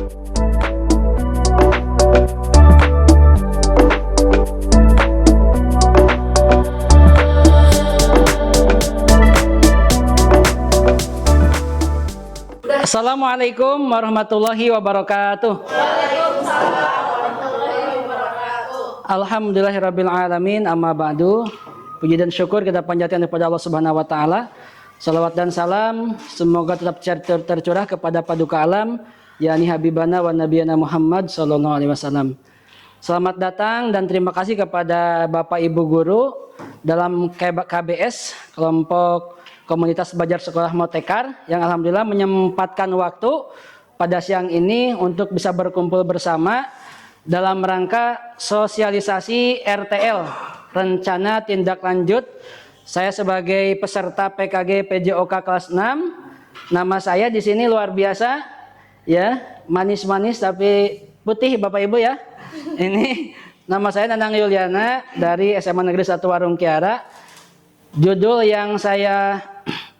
Assalamualaikum warahmatullahi wabarakatuh. Waalaikumsalam warahmatullahi wabarakatuh. Alhamdulillahirabbil alamin, amma ba'du. Puji dan syukur kita panjatkan kepada Allah Subhanahu wa taala. Salawat dan salam semoga tetap tercurah kepada paduka alam, yakni Habibana wa Nabiyana Muhammad sallallahu alaihi wasallam. Selamat datang dan terima kasih kepada Bapak Ibu guru dalam KBS, kelompok Komunitas Belajar Sekolah Motekar, yang alhamdulillah menyempatkan waktu pada siang ini untuk bisa berkumpul bersama dalam rangka sosialisasi RTL, rencana tindak lanjut. Saya sebagai peserta PKG PJOK kelas 6, nama saya di sini luar biasa ya, manis-manis tapi putih Bapak Ibu ya. Ini nama saya Nanang Yuliana dari SMA Negeri 1 Warung Kiara. Judul yang saya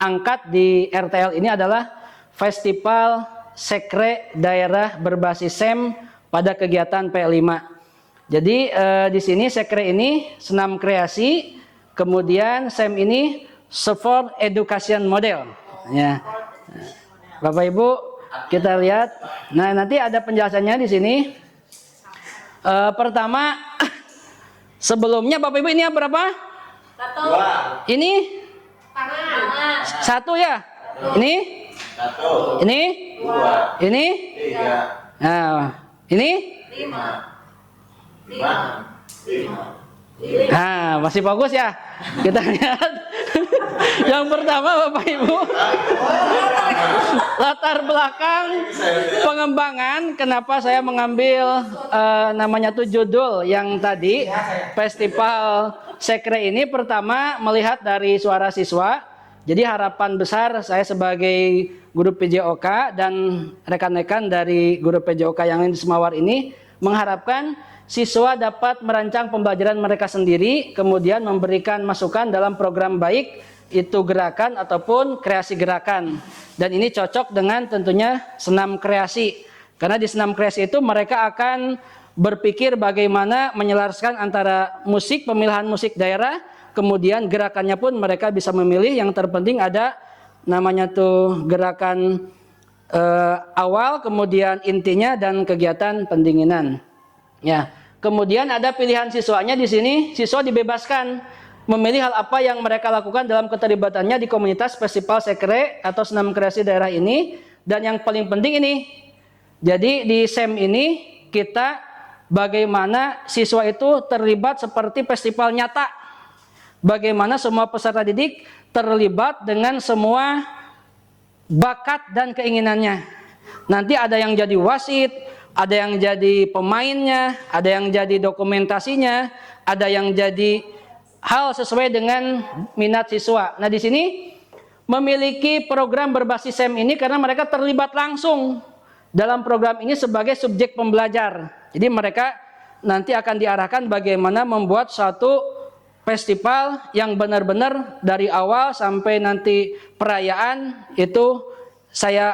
angkat di RTL ini adalah Festival Sekre Daerah Berbasis SEM pada kegiatan P5. Jadi di sini Sekre ini senam kreasi, kemudian SEM ini Support Education Model. Ya, Bapak Ibu kita lihat. Nah nanti ada penjelasannya di sini. Pertama, sebelumnya Bapak Ibu ini berapa? Satu. Ini Tangan. satu ya. Ini Satu, ini dua, ini. tiga, Nah, ini. Lima. lima. Nah, masih bagus ya. Kita lihat. Yang pertama Bapak Ibu, latar belakang pengembangan kenapa saya mengambil namanya tuh judul yang tadi Festival Sekre ini. Pertama melihat dari suara siswa. Jadi harapan besar saya sebagai guru PJOK dan rekan-rekan dari guru PJOK yang lain di Semawar ini mengharapkan siswa dapat merancang pembelajaran mereka sendiri, kemudian memberikan masukan dalam program baik itu gerakan ataupun kreasi gerakan. Dan ini cocok dengan tentunya senam kreasi. Karena di senam kreasi itu mereka akan berpikir bagaimana menyelaraskan antara musik, pemilihan musik daerah, kemudian gerakannya pun mereka bisa memilih. Yang terpenting ada namanya tuh gerakan awal, kemudian intinya dan kegiatan pendinginan. Ya, kemudian ada pilihan siswanya di sini. Siswa dibebaskan memilih hal apa yang mereka lakukan dalam keterlibatannya di komunitas Festival Sekre atau senam kreasi daerah ini. Dan yang paling penting ini, jadi di SEM ini kita bagaimana siswa itu terlibat seperti festival nyata. Bagaimana semua peserta didik terlibat dengan semua bakat dan keinginannya. Nanti ada yang jadi wasit, ada yang jadi pemainnya, ada yang jadi dokumentasinya, ada yang jadi hal sesuai dengan minat siswa. Nah di sini memiliki program berbasis SEM ini karena mereka terlibat langsung dalam program ini sebagai subjek pembelajar. Jadi mereka nanti akan diarahkan bagaimana membuat suatu festival yang benar-benar dari awal sampai nanti perayaan itu saya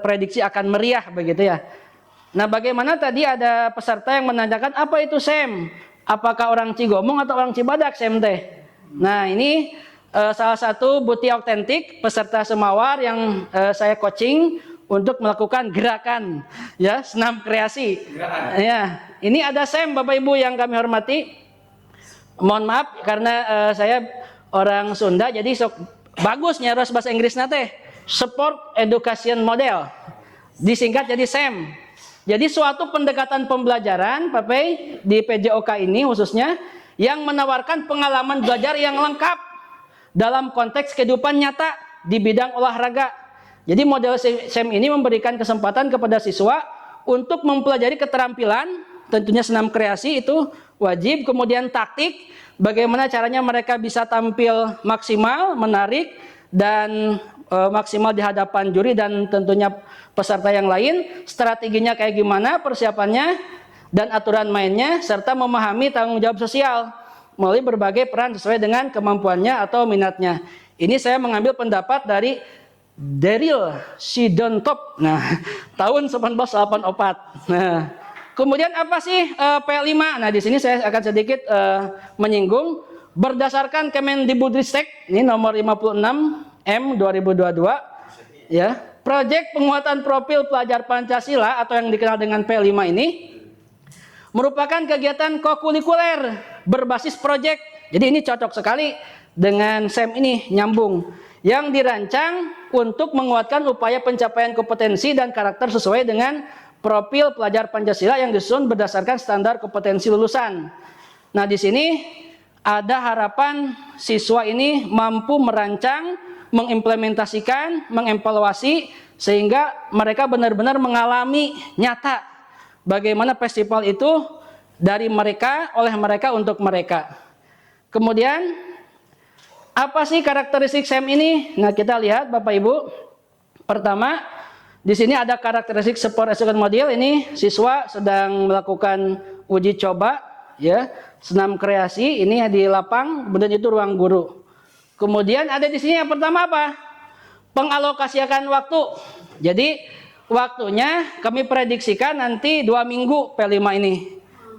prediksi akan meriah begitu ya. Nah bagaimana tadi ada peserta yang menanyakan apa itu SEM? Apakah orang Cigomong atau orang Cibadak SEM teh? Nah ini salah satu bukti autentik peserta Semawar yang saya coaching untuk melakukan gerakan ya senam kreasi. Ya, ini ada SEM Bapak Ibu yang kami hormati. Mohon maaf karena saya orang Sunda jadi bagus nyaros bahasa Inggris nate. Support Education Model. Disingkat jadi SEM. Jadi suatu pendekatan pembelajaran Bapak di PJOK ini khususnya yang menawarkan pengalaman belajar yang lengkap dalam konteks kehidupan nyata di bidang olahraga. Jadi model SEM ini memberikan kesempatan kepada siswa untuk mempelajari keterampilan, tentunya senam kreasi itu wajib, kemudian taktik, bagaimana caranya mereka bisa tampil maksimal, menarik, dan maksimal di hadapan juri dan tentunya peserta yang lain, strateginya kayak gimana, persiapannya, dan aturan mainnya, serta memahami tanggung jawab sosial melalui berbagai peran sesuai dengan kemampuannya atau minatnya. Ini saya mengambil pendapat dari Daryl Sidontop. Nah, tahun 1984. Nah, kemudian apa sih P5? Nah, di sini saya akan sedikit menyinggung berdasarkan Kemendikbudristek ini nomor 56 M 2022 ya. Proyek penguatan profil pelajar Pancasila atau yang dikenal dengan P5 ini merupakan kegiatan kokurikuler berbasis proyek. Jadi ini cocok sekali dengan SEM ini, nyambung. Yang dirancang untuk menguatkan upaya pencapaian kompetensi dan karakter sesuai dengan profil pelajar Pancasila yang disusun berdasarkan standar kompetensi lulusan. Nah, di sini ada harapan siswa ini mampu merancang, mengimplementasikan, mengevaluasi sehingga mereka benar-benar mengalami nyata bagaimana festival itu dari mereka, oleh mereka, untuk mereka. Kemudian apa sih karakteristik SEM ini? Nah, kita lihat Bapak Ibu. Pertama, di sini ada karakteristik support assessment model. Ini siswa sedang melakukan uji coba ya, senam kreasi ini di lapang, kemudian itu ruang guru. Kemudian ada di sini yang pertama apa? Pengalokasikan waktu. Jadi waktunya kami prediksikan nanti 2 minggu P5 ini.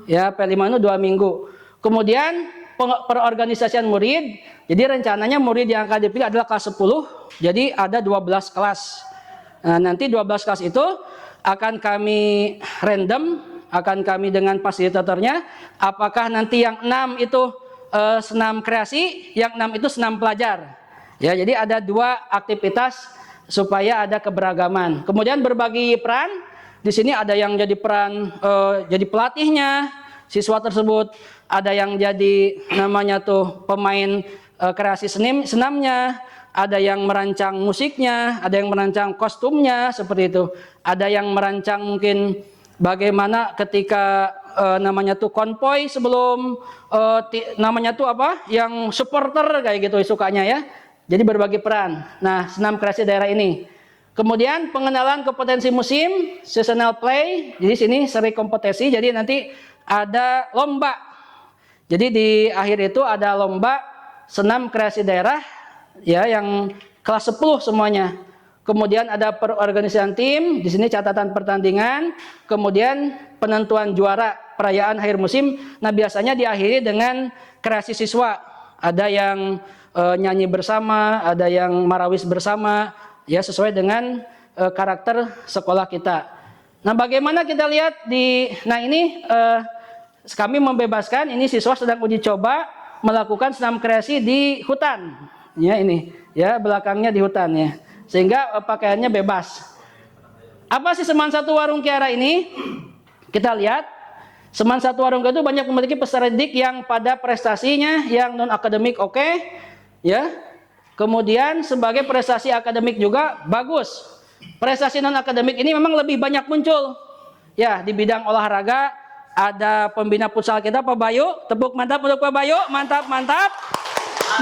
Ya, P5 itu 2 minggu. Kemudian perorganisasian murid. Jadi rencananya murid yang akan dipilih adalah kelas 10. Jadi ada 12 kelas. Nah, nanti 12 kelas itu akan kami random, akan kami dengan fasilitatornya. Apakah nanti yang 6 itu senam kreasi, yang 6 itu senam pelajar. Ya, jadi ada 2 aktivitas supaya ada keberagaman. Kemudian berbagi peran. Di sini ada yang jadi peran jadi pelatihnya siswa tersebut, ada yang jadi namanya tuh pemain kreasi senamnya, ada yang merancang musiknya, ada yang merancang kostumnya seperti itu. Ada yang merancang mungkin bagaimana ketika namanya tuh konvoy sebelum namanya tuh apa? Yang supporter kayak gitu sukanya ya. Jadi berbagi peran. Nah, senam kreasi daerah ini. Kemudian pengenalan kompetensi musim, seasonal play. Jadi sini seri kompetisi. Jadi nanti ada lomba. Jadi di akhir itu ada lomba senam kreasi daerah ya yang kelas 10 semuanya. Kemudian ada perorganisasian tim, di sini catatan pertandingan, kemudian penentuan juara perayaan akhir musim. Nah, biasanya diakhiri dengan kreasi siswa. Ada yang nyanyi bersama, ada yang marawis bersama, ya sesuai dengan karakter sekolah kita. Nah, bagaimana kita lihat nah ini kami membebaskan, ini siswa sedang uji coba melakukan senam kreasi di hutan. Ya ini, ya belakangnya di hutan ya. Sehingga pakaiannya bebas. Apa sih Seman 1 Warung Kiara ini? Kita lihat, Seman 1 Warung Kiara itu banyak memiliki peserta didik yang pada prestasinya yang non akademik oke, ya. Kemudian sebagai prestasi akademik juga bagus. Prestasi non akademik ini memang lebih banyak muncul. Ya, di bidang olahraga ada pembina futsal kita Pak Bayu, tepuk mantap untuk Pak Bayu, mantap mantap.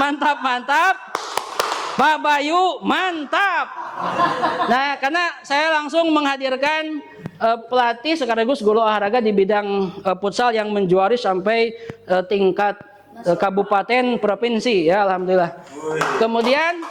Mantap mantap. Pak Bayu, mantap. Nah, karena saya langsung menghadirkan pelatih sekaligus guru olahraga di bidang futsal yang menjuari sampai tingkat kabupaten provinsi ya, alhamdulillah. Kemudian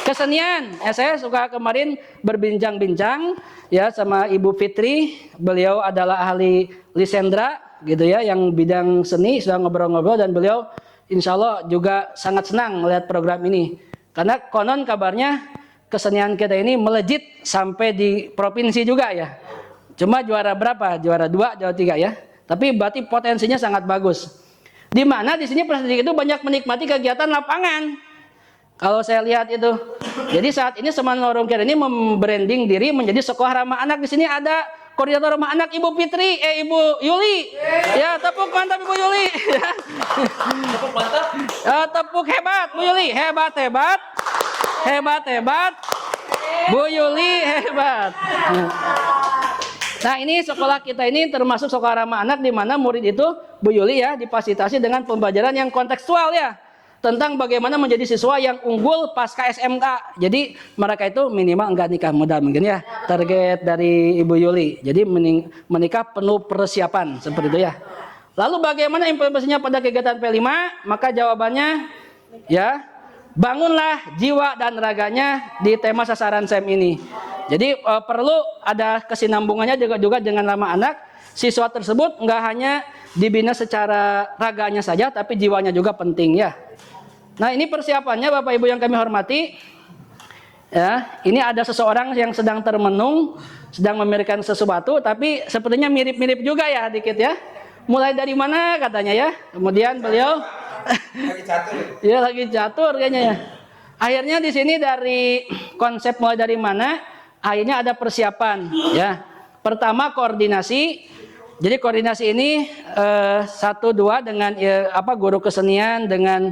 kesenian, saya suka kemarin berbincang-bincang ya sama Ibu Fitri, beliau adalah ahli Lisendra gitu ya, yang bidang seni, sudah ngobrol-ngobrol dan beliau insya Allah juga sangat senang melihat program ini. Karena konon kabarnya kesenian kita ini melejit sampai di provinsi juga ya. Cuma juara berapa? Juara 2, juara 3 ya. Tapi berarti potensinya sangat bagus. Di mana di sini peserta didik itu banyak menikmati kegiatan lapangan. Kalau saya lihat itu. Jadi saat ini Seman Warung Kiara ini membranding diri menjadi sekolah ramah anak. Di sini ada koordinator ramah anak Ibu Fitri, Ibu Yuli. Ya, tepuk mantap Ibu Yuli. Tepuk mantap. Tepuk hebat Bu Yuli, hebat hebat. Hebat hebat. Bu Yuli hebat. Nah, ini sekolah kita ini termasuk sekolah ramah anak di mana murid itu Bu Yuli ya difasilitasi dengan pembelajaran yang kontekstual ya. Tentang bagaimana menjadi siswa yang unggul pasca SMK. Jadi mereka itu minimal enggak nikah muda mungkin ya. Target dari Ibu Yuli. Jadi menikah penuh persiapan seperti itu ya. Lalu bagaimana implementasinya pada kegiatan P5? Maka jawabannya ya bangunlah jiwa dan raganya di tema sasaran SEM ini. Jadi perlu ada kesinambungannya juga dengan nama anak. Siswa tersebut nggak hanya dibina secara raganya saja, tapi jiwanya juga penting ya. Nah, ini persiapannya Bapak Ibu yang kami hormati. Ya, ini ada seseorang yang sedang termenung, sedang memikirkan sesuatu, tapi sepertinya mirip-mirip juga ya dikit ya. Mulai dari mana katanya ya? Kemudian beliau Lagi catur. ya lagi catur kayaknya ya. Akhirnya di sini dari konsep mulai dari mana? Akhirnya ada persiapan ya. Pertama koordinasi. Jadi koordinasi ini 1-2 dengan guru kesenian dengan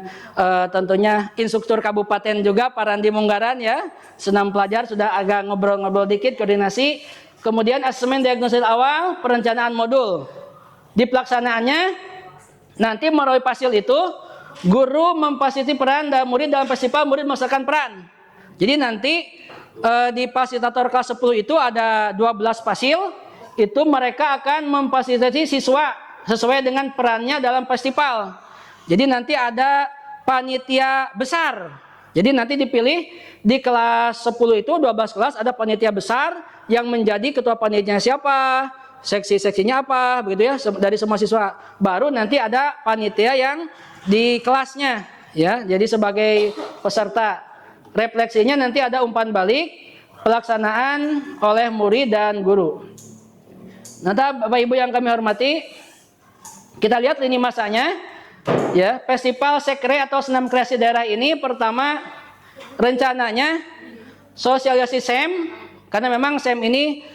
tentunya instruktur kabupaten juga Pak Randi Munggaran ya. Senam pelajar sudah agak ngobrol-ngobrol dikit koordinasi. Kemudian asesmen diagnosis awal, perencanaan modul. Di pelaksanaannya nanti melalui pasil itu guru memfasilitasi peran dan murid dalam festival, murid merasakan peran. Jadi nanti di fasilitator kelas 10 itu ada 12 pasil. Itu mereka akan memfasilitasi siswa sesuai dengan perannya dalam festival. Jadi nanti ada panitia besar. Jadi nanti dipilih di kelas 10 itu 12 kelas ada panitia besar yang menjadi ketua panitianya siapa, seksi-seksinya apa, begitu ya, dari semua siswa. Baru nanti ada panitia yang di kelasnya ya. Jadi sebagai peserta refleksinya nanti ada umpan balik, pelaksanaan oleh murid dan guru. Nah, Bapak Ibu yang kami hormati, kita lihat lini masanya. Ya, Festival Sekre atau Senam Kreasi Daerah ini pertama rencananya sosialisasi SEM, karena memang SEM ini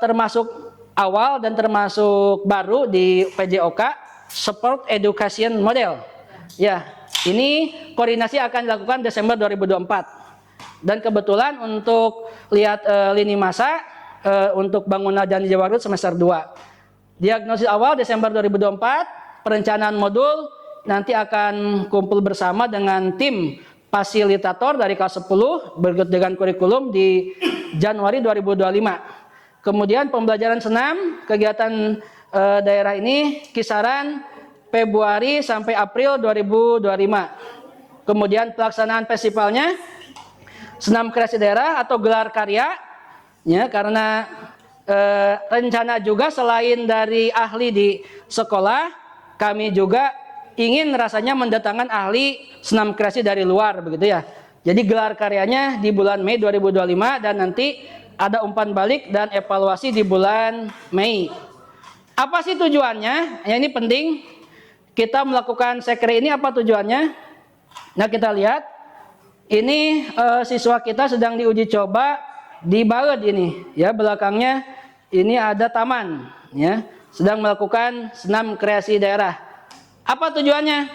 termasuk awal dan termasuk baru di PJOK, Support Education Model. Ya, ini koordinasi akan dilakukan Desember 2024. Dan kebetulan untuk lihat lini masa untuk bangunan Janji Jawa Barat semester 2. Diagnosis awal Desember 2024, perencanaan modul nanti akan kumpul bersama dengan tim fasilitator dari kelas 10 berikut dengan kurikulum di Januari 2025. Kemudian pembelajaran senam kegiatan daerah ini kisaran Februari sampai April 2025. Kemudian pelaksanaan festivalnya senam kreasi daerah atau gelar karya. Ya, karena rencana juga selain dari ahli di sekolah, kami juga ingin rasanya mendatangkan ahli senam kreasi dari luar begitu ya. Jadi gelar karyanya di bulan Mei 2025 dan nanti ada umpan balik dan evaluasi di bulan Mei. Apa sih tujuannya? Ya, ini penting. Kita melakukan sekre ini apa tujuannya? Nah, kita lihat ini siswa kita sedang diuji coba di Balet ini ya, belakangnya ini ada taman ya, sedang melakukan senam kreasi daerah. Apa tujuannya?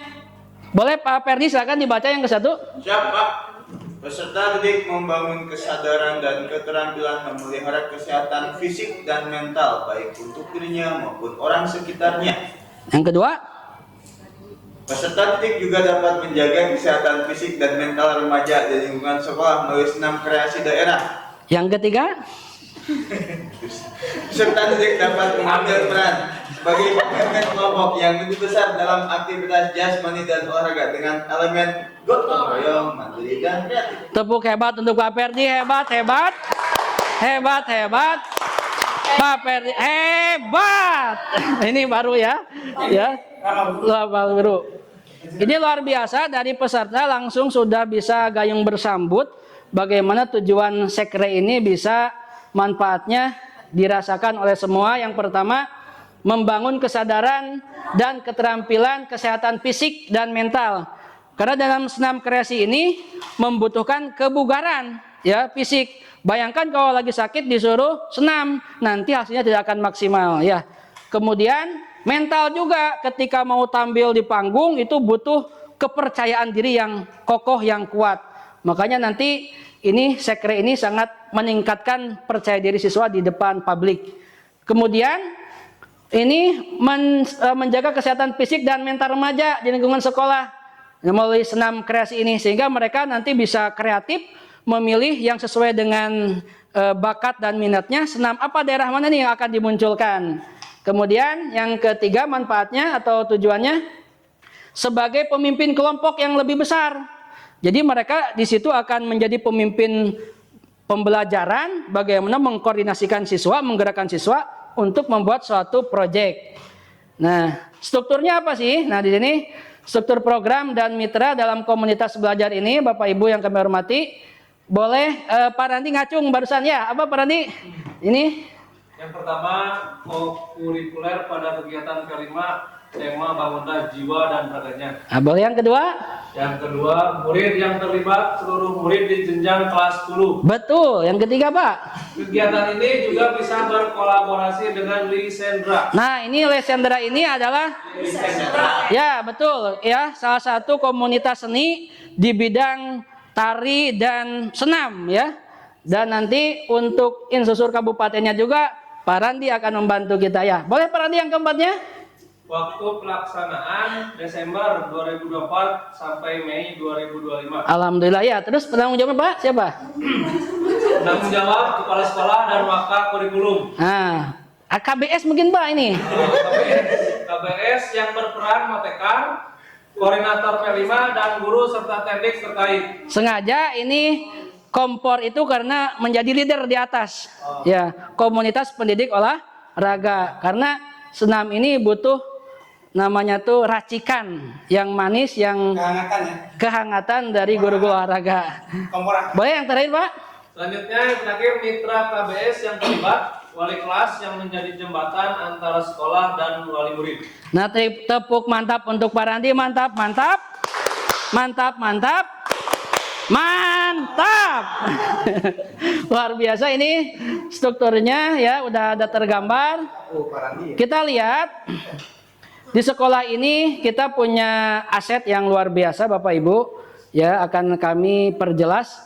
Boleh Pak Perdi silakan dibaca yang ke-1. Siap, Pak. Peserta didik membangun kesadaran dan keterampilan memelihara kesehatan fisik dan mental baik untuk dirinya maupun orang sekitarnya. Yang kedua, peserta didik juga dapat menjaga kesehatan fisik dan mental remaja di lingkungan sekolah melalui senam kreasi daerah. yang ketiga, Peserta didik dapat mengambil peran sebagai pemimpin kelompok yang lebih besar dalam aktivitas jasmani dan olahraga dengan elemen gotong royong, mandiri dan kreatif. tepuk hebat untuk Pak Perdi, hebat. Pak Perdi hebat. Ini baru ya, baru. Ini luar biasa, dari peserta langsung sudah bisa gayung bersambut. Bagaimana tujuan sekre ini bisa manfaatnya dirasakan oleh semua. Yang pertama, membangun kesadaran dan keterampilan kesehatan fisik dan mental. Karena dalam senam kreasi ini membutuhkan kebugaran ya, fisik. Bayangkan kalau lagi sakit disuruh senam, nanti hasilnya tidak akan maksimal ya. Kemudian mental juga, ketika mau tampil di panggung itu butuh kepercayaan diri yang kokoh, yang kuat. Makanya nanti ini sekre ini sangat meningkatkan percaya diri siswa di depan publik. Kemudian ini menjaga kesehatan fisik dan mental remaja di lingkungan sekolah melalui senam kreasi ini, sehingga mereka nanti bisa kreatif memilih yang sesuai dengan bakat dan minatnya. Senam apa, daerah mana nih yang akan dimunculkan. Kemudian yang ketiga, manfaatnya atau tujuannya sebagai pemimpin kelompok yang lebih besar. Jadi mereka di situ akan menjadi pemimpin pembelajaran, bagaimana mengkoordinasikan siswa, menggerakkan siswa untuk membuat suatu proyek. Nah, strukturnya apa sih? Nah, di sini struktur program dan mitra dalam komunitas belajar ini, Bapak Ibu yang kami hormati, boleh Pak Randi ngacung barusan ya. Apa Pak Randi? Ini yang pertama, kurikuler pada kegiatan kelima, tema bangunlah jiwa dan raganya. nah, boleh yang kedua? Yang kedua, murid yang terlibat seluruh murid di jenjang kelas 10. Betul. Yang ketiga, Pak? Kegiatan ini juga bisa berkolaborasi dengan Lisendra. Nah, ini Lesendra ini adalah ya, betul ya, salah satu komunitas seni di bidang tari dan senam ya. Dan nanti untuk insusur kabupatennya juga Pak Randi akan membantu kita ya. Boleh Pak Randi yang keempatnya? Waktu pelaksanaan Desember 2024 sampai Mei 2025. Alhamdulillah ya. Terus penanggung jawabnya Pak siapa? Tanggung jawab kepala sekolah dan wakil kurikulum. Nah, AKBS mungkin Pak ini. KBS yang berperan motekar, koordinator P5 dan guru serta teknik terkait. Sengaja ini kompor itu karena menjadi leader di atas. Ya, komunitas pendidik olahraga. Karena senam ini butuh namanya tuh racikan yang manis, yang Kehangatan ya. kehangatan dari guru-guru olahraga. Komporan. Boleh yang terakhir Pak? Selanjutnya yang terakhir mitra KBS yang terlibat, wali kelas yang menjadi jembatan antara sekolah dan wali murid. Nah, tepuk mantap untuk Pak Randi, mantap, mantap, mantap, mantap, mantap. Luar biasa ini strukturnya ya, udah ada tergambar. Kita lihat di sekolah ini kita punya aset yang luar biasa Bapak Ibu ya, akan kami perjelas.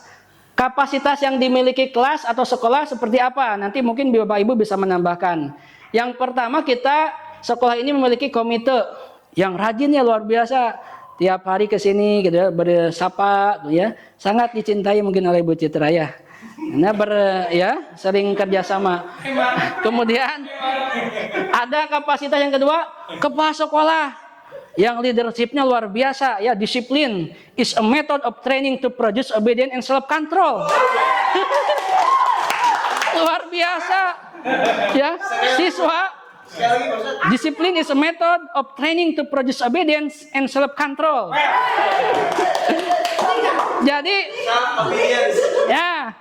Kapasitas yang dimiliki kelas atau sekolah seperti apa? Nanti mungkin Bapak Ibu bisa menambahkan. Yang pertama, kita sekolah ini memiliki komite yang rajin ya, luar biasa. Tiap hari ke sini gitu ya, bersapa gitu ya. Sangat dicintai mungkin oleh Bu Citra ya. Nah, sering kerjasama. Kemudian ada kapasitas yang kedua, kepala sekolah yang leadershipnya luar biasa ya, disiplin is a method of training to produce obedience and self control. Luar biasa ya, siswa. Disiplin is a method of training to produce obedience and self control. Jadi ya,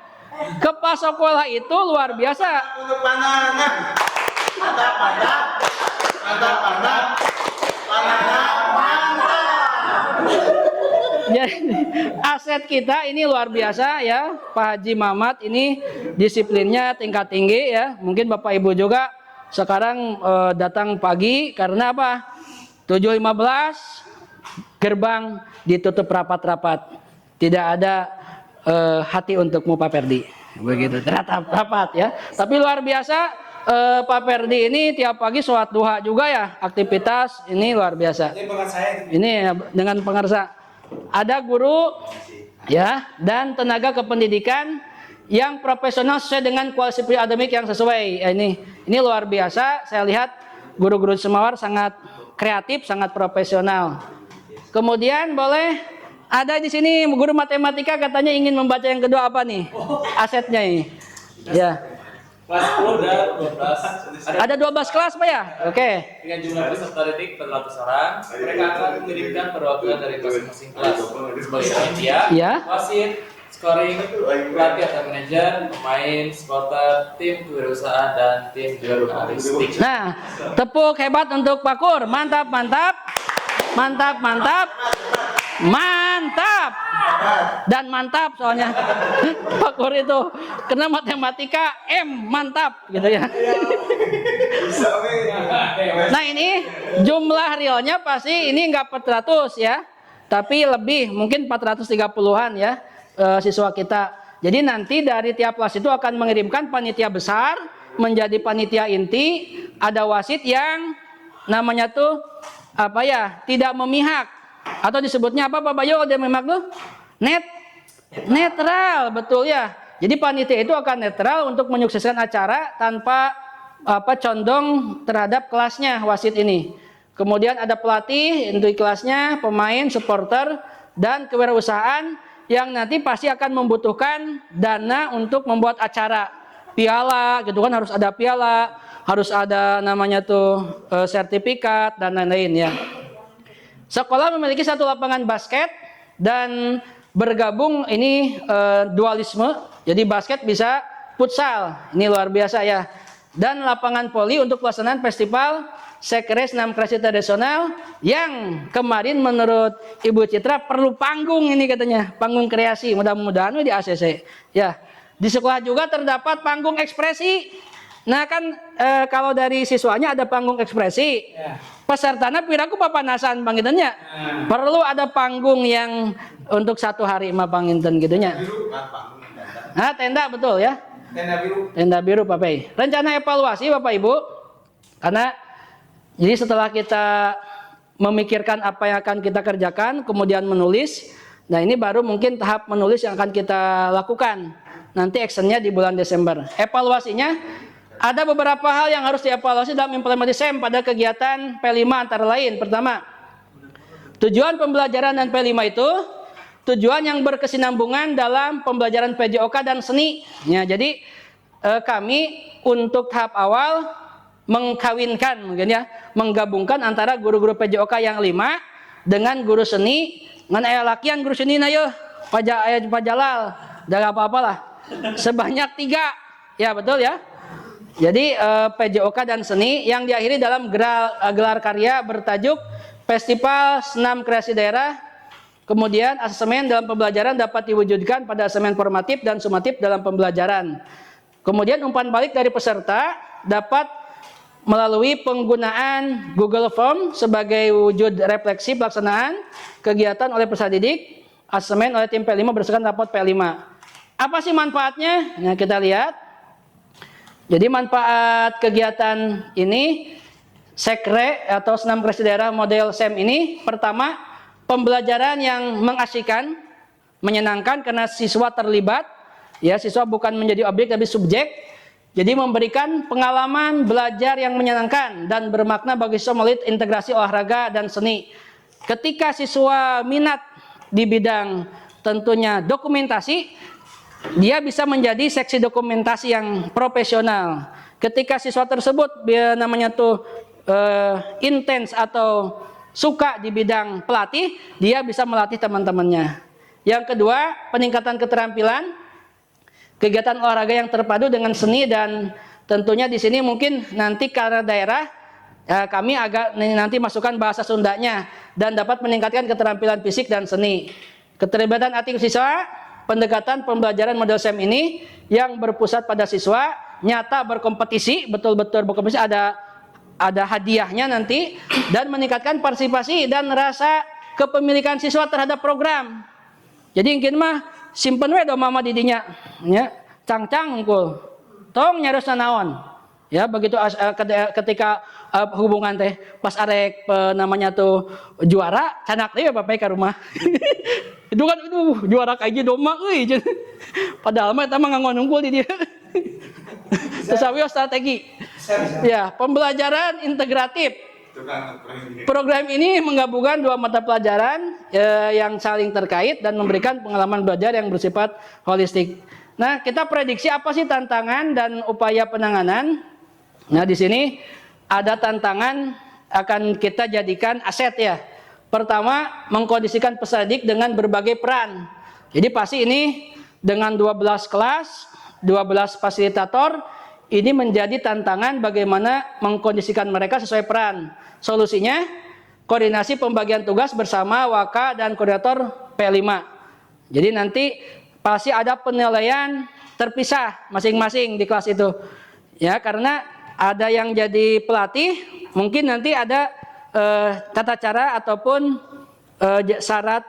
kepala sekolah itu luar biasa. Untuk pandangan. Mantap, mantap. Mantap, mantap. Jadi aset kita ini luar biasa ya, Pak Haji Mamat ini disiplinnya tingkat tinggi ya. Mungkin Bapak Ibu juga sekarang datang pagi karena apa? 7.15 gerbang ditutup rapat-rapat. Tidak ada hati untukmu Pak Perdi. Begitu, ternyata rapat ya. Tapi luar biasa Pak Perdi ini tiap pagi sholat duha juga ya, aktivitas ini luar biasa. Ini ya, dengan pengersa. Ada guru ya dan tenaga kependidikan yang profesional sesuai dengan kualifikasi akademik yang sesuai. Ini luar biasa. Saya lihat guru-guru Semawar sangat kreatif, sangat profesional. Kemudian boleh ada di sini guru matematika katanya ingin membaca yang kedua apa nih? Asetnya ini. Ya. Kelas 10 dan 12. Ada 12 kelas Pak ya? Oke. Dengan jumlah peserta didik 400 orang, mereka akan mengirimkan perwakilan dari masing-masing kelas sebagai panitia, Ya. wasit, scoring, pelatih atau manajer, pemain, supporter, tim kewirausahaan dan tim jurnalistik. Nah, tepuk hebat untuk Pak Kur. Mantap, mantap. Mantap, mantap. Mantap. Dan mantap soalnya Pak Kur itu kena matematika mantap gitu ya. Nah, ini jumlah realnya pasti ini enggak 400 ya, tapi lebih mungkin 430-an ya siswa kita. Jadi nanti dari tiap kelas itu akan mengirimkan panitia besar menjadi panitia inti, ada wasit yang namanya tuh apa ya, tidak memihak atau disebutnya apa Pak Bayu kalau dia memihak tuh? Netral, betul ya. Jadi panitia itu akan netral untuk menyukseskan acara tanpa condong terhadap kelasnya wasit ini. Kemudian ada pelatih untuk kelasnya, pemain, supporter dan kewirausahaan yang nanti pasti akan membutuhkan dana untuk membuat acara. Piala gitu kan, harus ada piala, harus ada namanya tuh sertifikat dan lain-lain ya. Sekolah memiliki satu lapangan basket dan bergabung ini dualisme. Jadi basket bisa futsal. Ini luar biasa ya. Dan lapangan voli untuk pelaksanaan festival Sekre Senam Kreasi Tradisional yang kemarin menurut Ibu Citra perlu panggung ini katanya, panggung kreasi. Mudah-mudahan di ACC. Ya, di sekolah juga terdapat panggung ekspresi. Nah kan kalau dari siswanya ada panggung ekspresi, pesertanya piraku papanasan pangintennya. Perlu ada panggung yang untuk satu hari mah panginten gitunya. Nah tenda betul ya. Tenda biru Pak Pei. Rencana evaluasi Bapak Ibu, karena jadi setelah kita memikirkan apa yang akan kita kerjakan, kemudian menulis, nah ini baru mungkin tahap menulis yang akan kita lakukan. Nanti actionnya di bulan Desember. Evaluasinya, ada beberapa hal yang harus dievaluasi dalam implementasi SEM pada kegiatan P5 antara lain. Pertama, tujuan pembelajaran dan P5 itu tujuan yang berkesinambungan dalam pembelajaran PJOK dan seni. Ya, jadi kami untuk tahap awal mengkawinkan mungkin ya, menggabungkan antara guru-guru PJOK yang 5 dengan guru seni. Ngan aya lakian guru seni na yeuh, Pak Jalal, dah apa-apalah. Sebanyak 3. Ya, betul ya. Jadi PJOK dan seni yang diakhiri dalam gelar karya bertajuk Festival Senam Kreasi Daerah. Kemudian asesmen dalam pembelajaran dapat diwujudkan pada asesmen formatif dan sumatif dalam pembelajaran. Kemudian umpan balik dari peserta dapat melalui penggunaan Google Form sebagai wujud refleksi pelaksanaan kegiatan oleh peserta didik, asesmen oleh tim P5 berdasarkan rapot P5. Apa sih manfaatnya? Nah, kita lihat. Jadi manfaat kegiatan ini Sekre atau Senam Kreasi Daerah model SEM ini, pertama, pembelajaran yang mengasihkan, menyenangkan karena siswa terlibat. Ya, siswa bukan menjadi objek tapi subjek. Jadi memberikan pengalaman belajar yang menyenangkan dan bermakna bagi siswa melalui integrasi olahraga dan seni. Ketika siswa minat di bidang tentunya dokumentasi, dia bisa menjadi seksi dokumentasi yang profesional. Ketika siswa tersebut namanya tuh intens atau suka di bidang pelatih, dia bisa melatih teman-temannya. Yang kedua, peningkatan keterampilan. Kegiatan olahraga yang terpadu dengan seni dan tentunya di sini mungkin nanti karena daerah kami agak nanti masukkan bahasa Sundanya dan dapat meningkatkan keterampilan fisik dan seni. Keterlibatan aktif siswa, pendekatan pembelajaran model SEM ini yang berpusat pada siswa, nyata berkompetisi, betul-betul berkompetisi, ada hadiahnya nanti, dan meningkatkan partisipasi dan rasa kepemilikan siswa terhadap program. Jadi mungkin mah simpen we do mama didinya, ya, cang-cang unggul, tong nyaros naon, ya begitu ketika hubungan teh pas arek namanya tuh juara, canak deh bapak ke rumah, itu kan juara kayak doma, padahal mah eta mah ngangon unggul di dia, terus strategi, ya pembelajaran integratif. Program ini menggabungkan 2 mata pelajaran yang saling terkait dan memberikan pengalaman belajar yang bersifat holistik. Nah, kita prediksi apa sih tantangan dan upaya penanganan? Nah, di sini ada tantangan akan kita jadikan aset ya. Pertama, mengkondisikan peserta didik dengan berbagai peran. Jadi pasti ini dengan 12 kelas, 12 fasilitator, ini menjadi tantangan bagaimana mengkondisikan mereka sesuai peran. Solusinya, koordinasi pembagian tugas bersama Waka dan koordinator P5. Jadi nanti pasti ada penilaian terpisah masing-masing di kelas itu. Ya, karena ada yang jadi pelatih, mungkin nanti ada tata cara ataupun syarat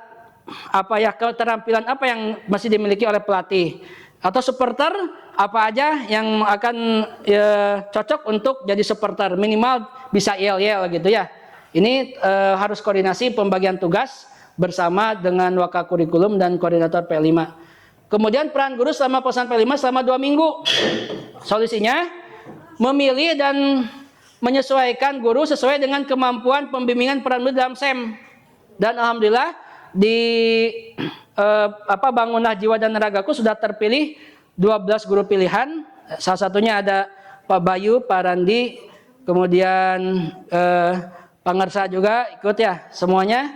apa ya, keterampilan apa yang masih dimiliki oleh pelatih. Atau supporter apa aja yang akan cocok untuk jadi supporter, minimal bisa yel-yel gitu ya. Ini harus koordinasi pembagian tugas bersama dengan Waka Kurikulum dan koordinator P5. Kemudian peran guru selama pelaksanaan P5 selama 2 minggu. Solusinya memilih dan menyesuaikan guru sesuai dengan kemampuan pembimbingan peran guru dalam SEM. Dan alhamdulillah di Bangunlah Jiwa dan Ragaku sudah terpilih 12 guru pilihan. Salah satunya ada Pak Bayu, Pak Randi, kemudian Pak Ngersa juga ikut ya. Semuanya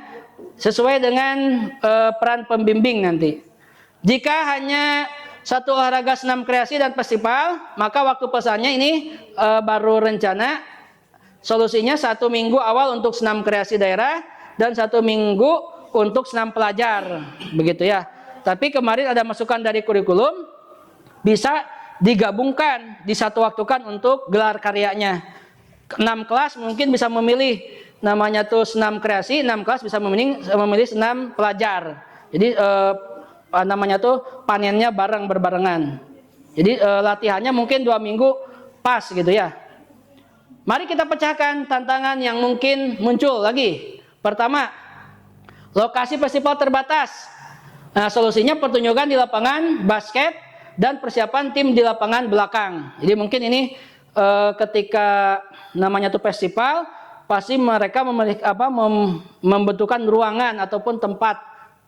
sesuai dengan peran pembimbing nanti. Jika hanya satu olahraga senam kreasi dan festival, maka waktu pesannya ini baru rencana. Solusinya 1 minggu awal untuk senam kreasi daerah dan 1 minggu untuk senam pelajar, begitu ya. Tapi kemarin ada masukan dari kurikulum, bisa digabungkan, disatu-waktukan untuk gelar karyanya. 6 kelas mungkin bisa memilih namanya tuh senam kreasi, 6 kelas bisa memilih senam pelajar. Jadi namanya tuh panennya berbarengan. Jadi latihannya mungkin 2 minggu pas gitu ya. Mari kita pecahkan tantangan yang mungkin muncul lagi. Pertama, lokasi festival terbatas. Nah, solusinya pertunjukan di lapangan basket dan persiapan tim di lapangan belakang. Jadi mungkin ini ketika namanya tuh festival, pasti mereka membentukkan ruangan ataupun tempat.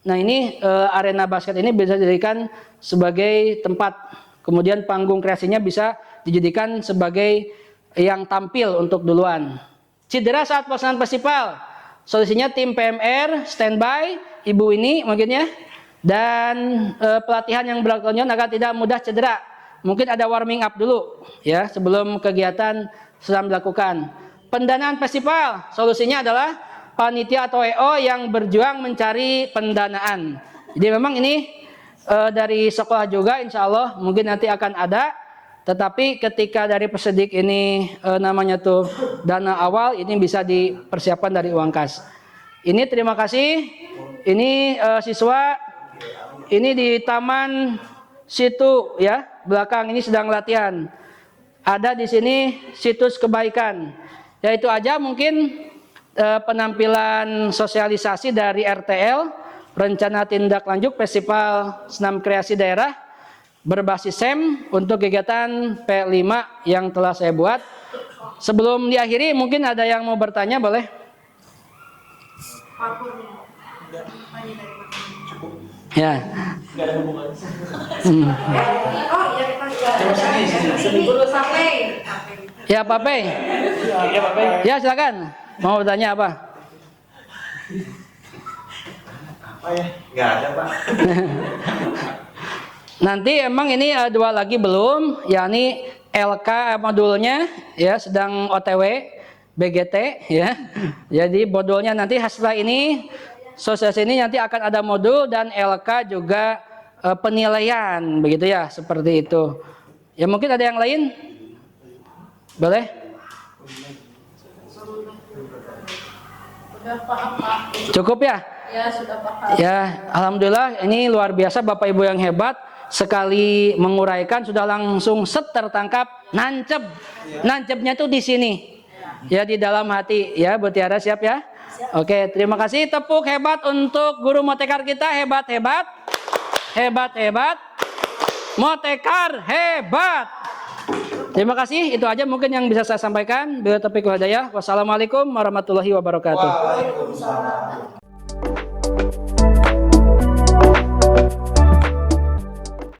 Nah, ini arena basket ini bisa dijadikan sebagai tempat. Kemudian panggung kreasinya bisa dijadikan sebagai yang tampil untuk duluan. Cedera saat pelaksanaan festival. Solusinya tim PMR standby, ibu ini mungkin ya. Dan pelatihan yang berkelanjutan agar tidak mudah cedera. Mungkin ada warming up dulu ya sebelum kegiatan sedang dilakukan. Pendanaan festival, solusinya adalah panitia atau EO yang berjuang mencari pendanaan. Jadi memang ini dari sekolah juga insya Allah mungkin nanti akan ada. Tetapi ketika dari Persedik ini namanya tuh dana awal, ini bisa dipersiapkan dari uang kas. Ini terima kasih. Ini siswa ini di taman situ ya, belakang ini sedang latihan. Ada di sini situs kebaikan. Ya itu aja mungkin penampilan sosialisasi dari RTL, rencana tindak lanjut Festival Senam Kreasi Daerah berbasis SEM untuk kegiatan P5 yang telah saya buat. Sebelum diakhiri mungkin ada yang mau bertanya, boleh? Ya. Ya, Pak Pei. Ya, silakan. Mau bertanya apa? Nggak ada, Pak. Nanti emang ini 2 lagi belum, yakni LK modulnya ya sedang OTW BGT ya. Jadi modulnya nanti setelah ini sosialisasi ini nanti akan ada modul dan LK juga penilaian begitu ya, seperti itu. Ya mungkin ada yang lain? Boleh? Sudah paham, Pak. Cukup ya? Ya, sudah paham. Ya, alhamdulillah ini luar biasa Bapak Ibu yang hebat. Sekali menguraikan sudah langsung tertangkap, nancep. Nancepnya tuh di sini. Ya di dalam hati ya, Bu Tiara siap ya? Oke, terima kasih, tepuk hebat untuk guru motekar kita, hebat-hebat. Hebat-hebat. Motekar hebat. Terima kasih, itu aja mungkin yang bisa saya sampaikan. Bila taufiq wal hidayah. Wassalamualaikum warahmatullahi wabarakatuh. Waalaikumsalam.